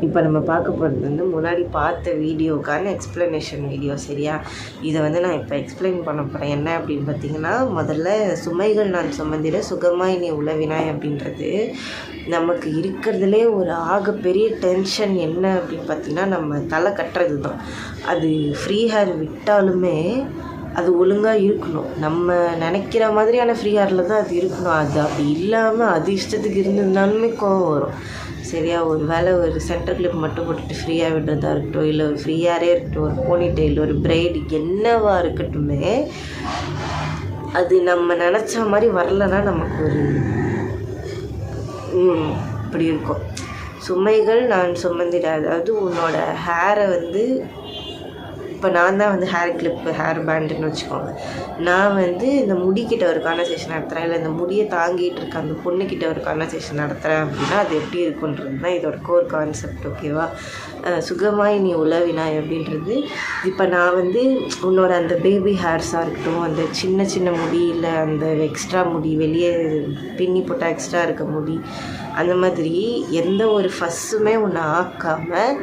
இப்போ நம்ம பார்க்க போகிறது வந்து முன்னாடி பார்த்த வீடியோக்கான எக்ஸ்ப்ளனேஷன் வீடியோ. சரியா? இதை வந்து நான் இப்போ எக்ஸ்பிளைன் பண்ண போகிறேன். என்ன அப்படின்னு பார்த்தீங்கன்னா, முதல்ல சுமைகள் நான் சுமந்திட சுகமாய் நீ உளவினாய் அப்படின்றது நமக்கு இருக்கிறதுலே ஒரு ஆகப்பெரிய டென்ஷன் என்ன அப்படின்னு பார்த்திங்கன்னா, நம்ம தலை கட்டுறது தான். அது ஃப்ரீ ஹேர் விட்டாலுமே அது ஒழுங்காக இருக்கணும். நம்ம நினைக்கிற மாதிரியான ஃப்ரீ ஹேரில் தான் அது இருக்கணும். அது அப்படி இல்லாமல் அது இஷ்டத்துக்கு இருந்திருந்தாலுமே கோவம் வரும். சரியா? ஒரு வேளை ஒரு சென்டர் கிளிப் மட்டும் போட்டுட்டு ஃப்ரீயாக விடுறதா இருக்கட்டும், இல்லை ஒரு ஃப்ரீ ஹேரே இருக்கட்டும், ஒரு போனி டெயில், ஒரு பிரைடு, என்னவா இருக்கட்டுமே, அது நம்ம நினச்ச மாதிரி வரலன்னா நமக்கு ஒரு இப்படி இருக்கும். சுமைகள் நான் சுமந்திட, அதாவது உன்னோட ஹேரை வந்து இப்போ நான் தான் வந்து ஹேர் கிளிப்பு, ஹேர் பேண்டுன்னு வச்சுக்கோங்க. நான் வந்து இந்த முடிக்கிட்ட ஒரு கான்வர்சேஷன் நடத்துகிறேன், இல்லை இந்த முடியை தாங்கிட்டு இருக்க அந்த பொண்ணுக்கிட்ட ஒரு கான்வர்சேஷன் நடத்துகிறேன் அப்படின்னா அது எப்படி இருக்குன்றது தான் இதோட கோர் கான்செப்ட். ஓகேவா? சுகமாய் நீ உளவினாய் அப்படின்றது, இப்போ நான் வந்து உன்னோட அந்த பேபி ஹேர்ஸாக இருக்கட்டும், அந்த சின்ன சின்ன முடி, இல்லை அந்த எக்ஸ்ட்ரா முடி, வெளியே பின்னி போட்டால் எக்ஸ்ட்ரா இருக்க முடி, அந்த மாதிரி எந்த ஒரு ஃபஸ்ஸுமே உன்னை ஆக்காமல்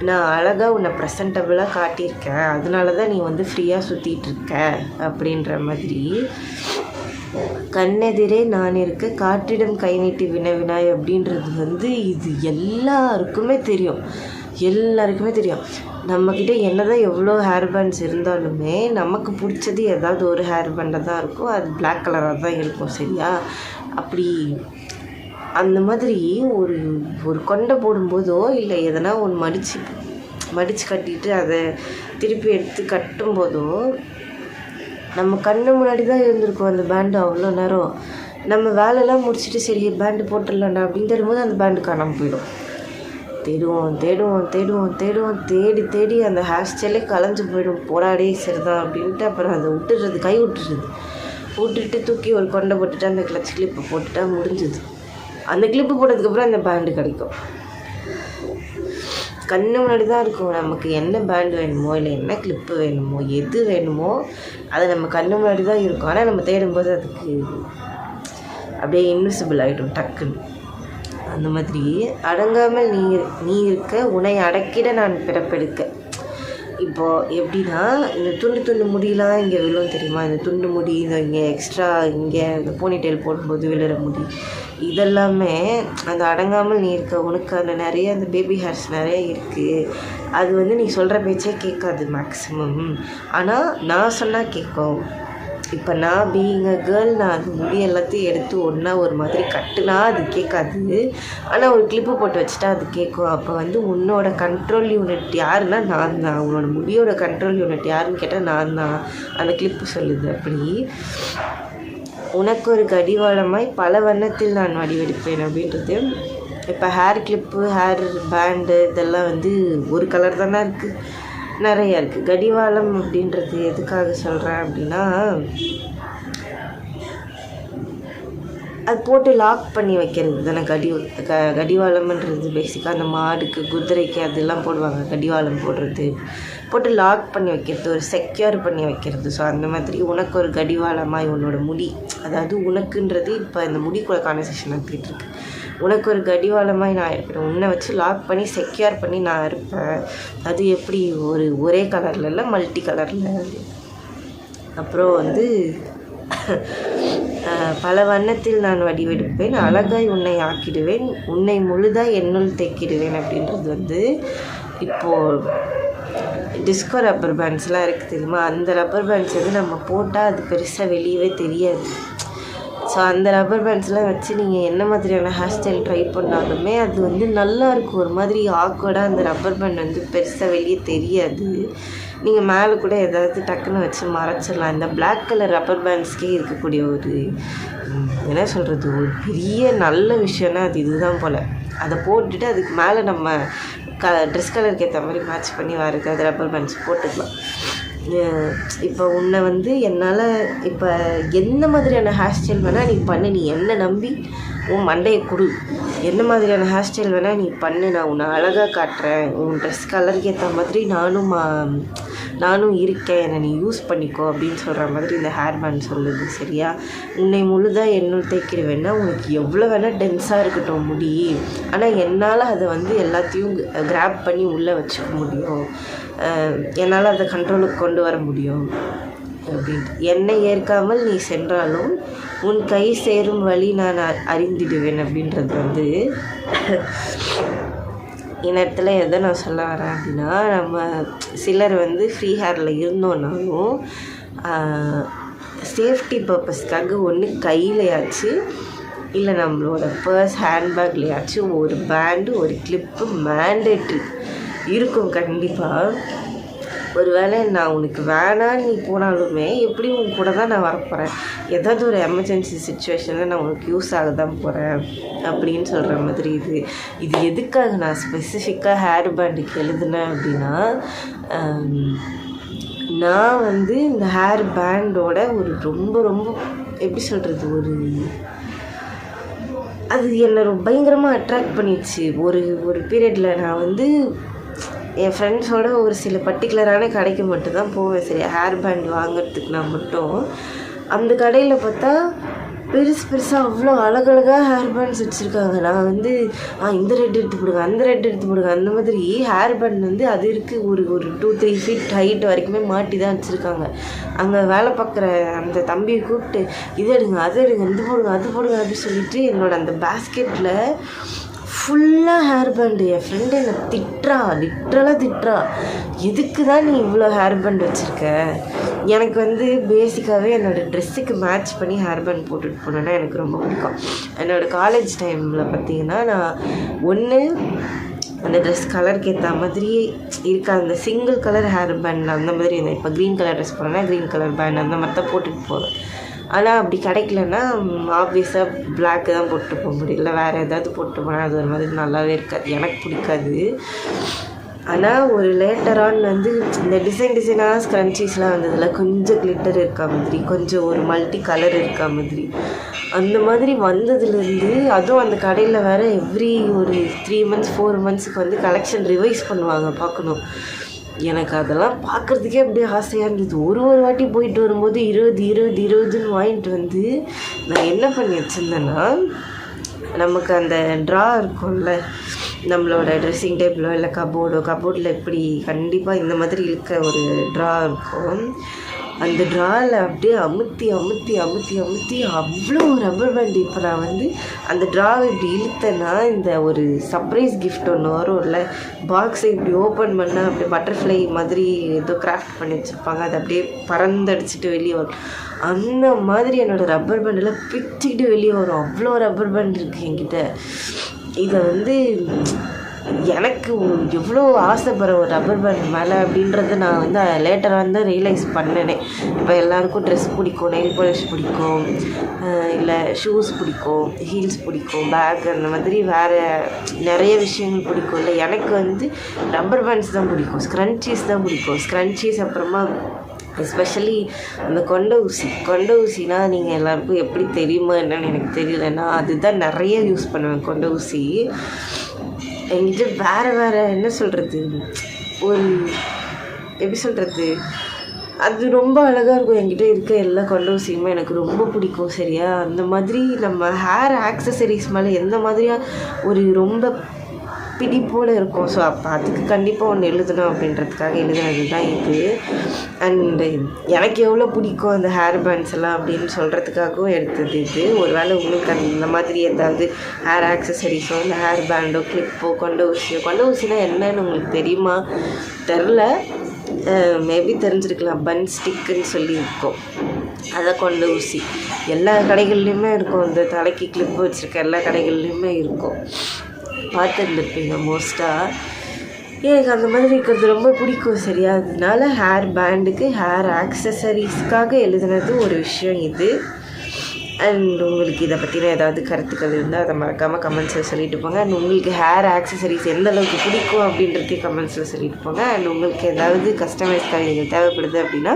நான் அழகாக உன்னை ப்ரெசன்டபுளாக காட்டியிருக்கேன். அதனால தான் நீ வந்து ஃப்ரீயாக சுற்றிட்டுருக்க அப்படின்ற மாதிரி. கண்ணெதிரே நான் இருக்க காற்றிடம் கை நீட்டி வினவினாய் அப்படின்றது வந்து இது எல்லாருக்குமே தெரியும். நம்மக்கிட்ட என்ன தான் எவ்வளோ ஹேர் பேண்ட்ஸ் இருந்தாலுமே நமக்கு பிடிச்சது ஏதாவது ஒரு ஹேர் பேண்டாக தான் இருக்கும். அது பிளாக் கலராக தான் இருக்கும். சரியா? அப்படி அந்த மாதிரி ஒரு கொண்டை போடும்போதோ, இல்லை எதனா ஒன்று மடித்து கட்டிட்டு அதை திருப்பி எடுத்து கட்டும்போதோ நம்ம கண்ணு முன்னாடி தான் இருந்திருக்கும் அந்த பேண்டு. அவ்வளோ நேரம் நம்ம வேலையெல்லாம் முடிச்சுட்டு சரி பேண்டு போட்டுடலாண்டா அப்படின்னு தேடும்போது அந்த பேண்டு காணாமல் போயிடும். தேடி தேடி அந்த ஹேர் ஸ்டைலே கலைஞ்சு போயிடும். போராடே சரிதான் அப்படின்ட்டு அப்புறம் அதை விட்டுட்டு தூக்கி ஒரு கொண்டை போட்டுட்டு அந்த கிளச் கிளிப்பை போட்டுட்டா முடிஞ்சுது. அந்த கிளிப்பு போட்டதுக்கப்புறம் அந்த பேண்டு கிடைக்கும். கண்ணு முன்னாடி தான் இருக்கும். நமக்கு என்ன பேண்டு வேணுமோ, இல்லை என்ன கிளிப்பு வேணுமோ, எது வேணுமோ அது நம்ம கண்ணு முன்னாடி தான் இருக்கும். ஆனால் நம்ம தேடும்போது அதுக்கு அப்படியே இன்விசிபிள் ஆகிடும் டக்குன்னு. அந்த மாதிரி அடங்காமல் நீ இருக்க உன்னை அடக்கிட நான் பிறப்பெடுக்க. இப்போது எப்படின்னா, இந்த துண்டு முடியெலாம் இங்கே விழும் தெரியுமா? இந்த துண்டு முடி, இங்கே எக்ஸ்ட்ரா இங்கே இந்த போனிடெயில் போடும்போது விழுற முடி, இதெல்லாமே அந்த அடங்காமல் நீ இருக்க உனக்கு அந்த நிறைய அந்த பேபி ஹேர்ஸ் நிறைய இருக்குது. அது வந்து நீ சொல்கிற பேச்சே கேட்காது மேக்ஸிமம். ஆனால் நான் சொன்னால் கேட்கும். இப்போ நான் பீயிங் அ கேர்ள், நான் அது முடி எல்லாத்தையும் எடுத்து ஒன்றா ஒரு மாதிரி கட்டுனா அது கேட்காது. ஆனால் ஒரு கிளிப்பு போட்டு வச்சுட்டா அது கேட்கும். அப்போ வந்து உன்னோட கண்ட்ரோல் யூனிட் யாருன்னா நான் தான். உன்னோட முடியோட கண்ட்ரோல் யூனிட் யாருன்னு கேட்டால் நான் தான். அந்த கிளிப்பு சொல்லுது. அப்படி உனக்கு ஒரு கடிவாளமாய் பல வண்ணத்தில் நான் வடிவெடுப்பேன் அப்படின்றது. இப்போ ஹேர் கிளிப்பு, ஹேர் பேண்டு இதெல்லாம் வந்து ஒரு கலர் தானே இருக்குது, நிறையா இருக்குது. கடிவாளம் அப்படின்றது எதுக்காக சொல்கிறேன் அப்படின்னா, அது போட்டு லாக் பண்ணி வைக்கிறது தானே கடிவாளம்ன்றது. பேசிக்காக அந்த மாடுக்கு, குதிரைக்கு அதெல்லாம் போடுவாங்க கடிவாளம் போடுறது, போட்டு லாக் பண்ணி வைக்கிறது, ஒரு செக்யூர் பண்ணி வைக்கிறது. ஸோ அந்த மாதிரி உனக்கு ஒரு கடிவாளமாக உன்னோட முடி, அதாவது உனக்குன்றது இப்போ இந்த முடிக்குள்ள கான்வர்சேஷன் நடத்திட்டுருக்கு. உனக்கு ஒரு கடிவாளமாக நான் இருப்பேன், உன்னை வச்சு லாக் பண்ணி செக்யூர் பண்ணி நான் இருப்பேன். அது எப்படி ஒரே கலரில் இல்லை, மல்டி கலரில். அப்புறம் வந்து பல வண்ணத்தில் நான் வடிவெடுப்பேன், அழகாய் உன்னை ஆக்கிடுவேன், உன்னை முழுதாக என்னுள் தைக்கிடுவேன் அப்படின்றது வந்து இப்போது டிஸ்கோ ரப்பர் பேண்ட்ஸ்லாம் இருக்குது தெரியுமா? அந்த ரப்பர் பேண்ட்ஸ் வந்து நம்ம போட்டால் அது பெருசாக வெளியவே தெரியாது. ஸோ அந்த ரப்பர் பேண்ட்ஸ்லாம் வச்சு நீங்கள் என்ன மாதிரியான ஹேர் ஸ்டைல் ட்ரை பண்ணாலுமே அது வந்து நல்லாயிருக்கும். ஒரு மாதிரி ஆக்வர்டாக அந்த ரப்பர் பேண்ட் வந்து பெருசாக வெளியே தெரியாது. நீங்கள் மேலே கூட ஏதாவது டக்குன்னு வச்சு மறைச்சிடலாம். இந்த பிளாக் கலர் ரப்பர் பேண்ட்ஸ்க்கே இருக்கக்கூடிய ஒரு என்ன சொல்கிறது, ஒரு பெரிய நல்ல விஷயம்னா அது இதுதான் போல். அதை போட்டுட்டு அதுக்கு மேலே நம்ம ட்ரெஸ் கலருக்கு ஏற்ற மாதிரி மேட்ச் பண்ணி வரது அது ரப்பர் பேண்ட்ஸ் போட்டுக்கலாம். இப்போ உன்னை வந்து என்னால் இப்போ எந்த மாதிரியான ஹேர் ஸ்டைல் வேணால் நீ பண்ணு, நீ என்னை நம்பி உன் மண்டையை கொடு, என்ன மாதிரியான ஹேர் ஸ்டைல் வேணால் நீ பண்ணு, நான் உன்னை அழகாக காட்டுறேன், உன் ட்ரெஸ் கலருக்கு ஏற்ற மாதிரி நானும் நானும் இருக்கேன், என்னை நீ யூஸ் பண்ணிக்கோ அப்படின்னு சொல்கிற மாதிரி இந்த ஹேர் பேண்ட் சொல்லுது. சரியா, உன்னை முழுதாக என்னுள் தேய்க்கிடுவேன்னா உனக்கு எவ்வளோ வேணால் டென்ஸாக இருக்கட்டும் முடி, ஆனால் என்னால் அதை வந்து எல்லாத்தையும் கிராப் பண்ணி உள்ளே வச்சுக்க முடியும், என்னால் அதை கண்ட்ரோலுக்கு கொண்டு வர முடியும் அப்படின்ட்டு. என்னை ஏற்காமல் நீ சென்றாலும் உன் கை சேரும் வழி நான் அறிந்திடுவேன் அப்படின்றது வந்து இந்நேரத்தில் எதை நான் சொல்ல வரேன் அப்படின்னா, நம்ம சிலர் வந்து ஃப்ரீ ஹேரில் இருந்தோன்னாலும் சேஃப்டி பர்பஸ்க்காக ஒன்று கையிலையாச்சு இல்லை நம்மளோட பர்ஸ் ஹேண்ட்பேக்லையாச்சும் ஒரு பேண்டு ஒரு கிளிப்பு மேண்டேட்ரி இருக்கும் கண்டிப்பாக. ஒரு வேளை நான் உனக்கு வேணான்னு நீ போனாலுமே எப்படியும் உன் கூட தான் நான் வரப்போகிறேன், ஏதாவது ஒரு எமர்ஜென்சி சுச்சுவேஷனில் நான் உனக்கு யூஸ் ஆக தான் போகிறேன் அப்படின்னு சொல்கிற மாதிரி. இது எதுக்காக நான் ஸ்பெசிஃபிக்காக ஹேர் பேண்டுக்கு எழுதுனேன் அப்படின்னா, நான் வந்து இந்த ஹேர் பேண்டோட ஒரு ரொம்ப ரொம்ப எப்படி சொல்கிறது, அது என்னை பயங்கரமாக அட்ராக்ட் பண்ணிடுச்சு. ஒரு பீரியடில் நான் வந்து என் ஃப்ரெண்ட்ஸோட ஒரு சில பர்டிகுலரான கடைக்கு மட்டும்தான் போவேன். சரி, ஹேர் பேண்ட் வாங்கிறதுக்கு நான் மட்டும் அந்த கடையில் பார்த்தா பெருசாக அவ்வளோ அழகழகாக ஹேர் பேண்ட்ஸ் வச்சுருக்காங்க. நான் வந்து இந்த ரெட் எடுத்து போடுங்க, அந்த ரெட் எடுத்து போடுங்க, அந்த மாதிரி ஹேர் பேண்ட் வந்து அது இருக்குது ஒரு 2-3 ஃபீட் ஹைட் வரைக்குமே மாட்டி தான் வச்சுருக்காங்க. அங்கே வேலை பார்க்குற அந்த தம்பியை கூப்பிட்டு இது எடுங்க, அது எடுங்க, இது போடுங்க, அது போடுங்க அப்படின்னு சொல்லிட்டு என்னோடய அந்த பேஸ்கெட்டில் ஃபுல்லாக ஹேர் பேண்டு. என் ஃப்ரெண்டு என்னை லிட்ரலாக திட்டுறா, எதுக்கு தான் நீ இவ்வளோ ஹேர் பேண்ட் வச்சுருக்க? எனக்கு வந்து பேசிக்காகவே என்னோடய ட்ரெஸ்ஸுக்கு மேட்ச் பண்ணி ஹேர் பேண்ட் போட்டுட்டு போனேன்னா எனக்கு ரொம்ப பிடிக்கும். என்னோடய காலேஜ் டைமில் பார்த்திங்கன்னா நான் ஒன்று அந்த ட்ரெஸ் கலருக்கு ஏற்ற மாதிரியே இருக்க அந்த சிங்கிள் கலர் ஹேர் பேண்ட் அந்த மாதிரி இருந்தேன். இப்போ க்ரீன் கலர் ட்ரெஸ் போனேன்னா க்ரீன் கலர் பேண்ட் அந்த மாதிரி தான் போட்டுட்டு போவேன். ஆனால் அப்படி கிடைக்கலன்னா ஆப்வியஸாக பிளாக்கு தான் போட்டு போக முடியல, வேறு ஏதாவது போட்டு போனால் அது ஒரு மாதிரி நல்லாவே இருக்காது, எனக்கு பிடிக்காது. ஆனால் ஒரு லேட்டரான் வந்து இந்த டிசைனாக ஸ்க்ரன்ச்சீஸ்லாம் வந்ததில்ல, கொஞ்சம் கிளிட்டர் இருக்கா மாதிரி, கொஞ்சம் ஒரு மல்டி கலர் இருக்கா மாதிரி, அந்த மாதிரி வந்ததுலேருந்து அதுவும் அந்த கடையில் வேறு எவ்ரி ஒரு 3 months 4 monthsக்கு வந்து கலெக்ஷன் ரிவைஸ் பண்ணுவாங்க, பார்க்கணும். எனக்கு அதெல்லாம் பார்க்குறதுக்கே அப்படியே ஆசையாக இருந்தது. ஒரு வாட்டி போயிட்டு வரும்போது 20 வாங்கிட்டு வந்து நான் என்ன பண்ணி வச்சுருந்தேன்னா, நமக்கு அந்த ட்ரா இருக்கும்ல நம்மளோட ட்ரெஸ்ஸிங் டேபிளோ இல்லை கபோர்டில் இப்படி கண்டிப்பாக இந்த மாதிரி இருக்க ஒரு ட்ரா இருக்கும். அந்த ட்ராவில் அப்படியே அமுத்தி அவ்வளோ ரப்பர் பேண்ட். இப்போ நான் வந்து அந்த ட்ராவை இப்படி இழுத்தேன்னா இந்த ஒரு சர்ப்ரைஸ் கிஃப்ட் ஒன்று வரும்ல, பாக்ஸை இப்படி ஓப்பன் பண்ணால் அப்படியே பட்டர்ஃப்ளை மாதிரி ஏதோ கிராஃப்ட் பண்ணி வச்சுருப்பாங்க, அது அப்படியே பறந்தடிச்சிட்டு வெளியே வரும். அந்த மாதிரி என்னோடய ரப்பர் பேண்டெல்லாம் பிச்சுக்கிட்டு வெளியே வரும். அவ்வளோ ரப்பர் பேண்ட் இருக்குது என்கிட்ட. இதை வந்து எனக்கு எவ்வளோ ஆசைப்படுற ஒரு ரப்பர் பேண்ட் மேலே அப்படின்றத நான் வந்து லேட்டராக தான் ரியலைஸ் பண்ணினேன். இப்போ எல்லாருக்கும் ட்ரெஸ் பிடிக்கும், நெயில் பாலிஷ் பிடிக்கும், இல்லை ஷூஸ் பிடிக்கும், ஹீல்ஸ் பிடிக்கும், பேக் அந்த மாதிரி வேறு நிறைய விஷயங்கள் பிடிக்கும். இல்லை எனக்கு வந்து ரப்பர் பேண்ட்ஸ் தான் பிடிக்கும், ஸ்க்ரன்ச்சீஸ் தான் பிடிக்கும். ஸ்க்ரன்ச்சீஸ் அப்புறமா எஸ்பெஷலி அந்த கொண்டை ஊசினா நீங்கள் எல்லாருக்கும் எப்படி தெரியுமா என்னன்னு எனக்கு தெரியல, நான் அதுதான் நிறைய யூஸ் பண்ணுவேன். கொண்டை ஊசி என்கிட்ட வேறு என்ன சொல்கிறது, ஒரு எப்படி சொல்கிறது, அது ரொம்ப அழகாக இருக்கும். என்கிட்ட இருக்க எல்லா கொண்டை ஊசியுமே எனக்கு ரொம்ப பிடிக்கும். சரியா, அந்த மாதிரி நம்ம ஹேர் ஆக்சசரிஸ் மேலே எந்த மாதிரியாக ஒரு ரொம்ப பிடிப்போடு இருக்கும். ஸோ அப்போ அதுக்கு கண்டிப்பாக ஒன்று எழுதணும் அப்படின்றதுக்காக எழுதுனது தான் இது. அண்டு எனக்கு எவ்வளோ பிடிக்கும் அந்த ஹேர் பேண்ட்ஸ் எல்லாம் அப்படின்னு சொல்கிறதுக்காகவும் எடுத்தது இது. ஒரு வேளை உங்களுக்கு அந்த மாதிரி ஏதாவது ஹேர் ஆக்சசரிஸோ இல்லை ஹேர் பேண்டோ கிளிப்போ கொண்டை ஊசினா என்னன்னு உங்களுக்கு தெரியுமா தெரில, மேபி தெரிஞ்சிருக்கலாம். பன் ஸ்டிக்குன்னு சொல்லி இருக்கும், அதை கொண்டை ஊசி எல்லா கடைகள்லேயுமே இருக்கும். இந்த தலைக்கு கிளிப்பு வச்சுருக்க எல்லா கடைகள்லேயுமே இருக்கும், பார்த்துருந்துருப்பீங்க மோஸ்ட்டாக. எனக்கு அந்த மாதிரி இருக்கிறது ரொம்ப பிடிக்கும். சரியா, அதனால ஹேர் பேண்டுக்கு ஹேர் ஆக்சசரிஸ்க்காக எழுதுனது ஒரு விஷயம் இது. அண்ட் உங்களுக்கு இதை பற்றின ஏதாவது கருத்துக்கள் இருந்தால் அதை மறக்காமல் கமெண்ட்ஸில் சொல்லிட்டு போங்க. அண்ட் உங்களுக்கு ஹேர் ஆக்சசரிஸ் எந்த அளவுக்கு பிடிக்கும் அப்படின்றதே கமெண்ட்ஸில் சொல்லிட்டு போங்க. அண்ட் உங்களுக்கு ஏதாவது கஸ்டமைஸ் காரியங்கள் தேவைப்படுது அப்படின்னா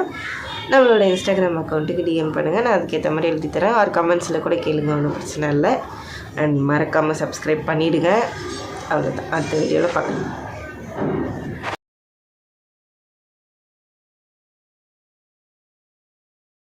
நம்மளோட இன்ஸ்டாகிராம் அக்கௌண்ட்டுக்கு டிஎம் பண்ணுங்கள், நான் அதுக்கேற்ற மாதிரி எழுதி தரேன். ஆர் கமெண்ட்ஸில் கூட கேளுங்க, ஒன்றும் பிரச்சனை இல்லை. அண்ட் மறக்காமல் சப்ஸ்கிரைப் பண்ணிவிடுங்க. அவ்வளோதான், அடுத்த வீடியோவில் பார்க்கலாம்.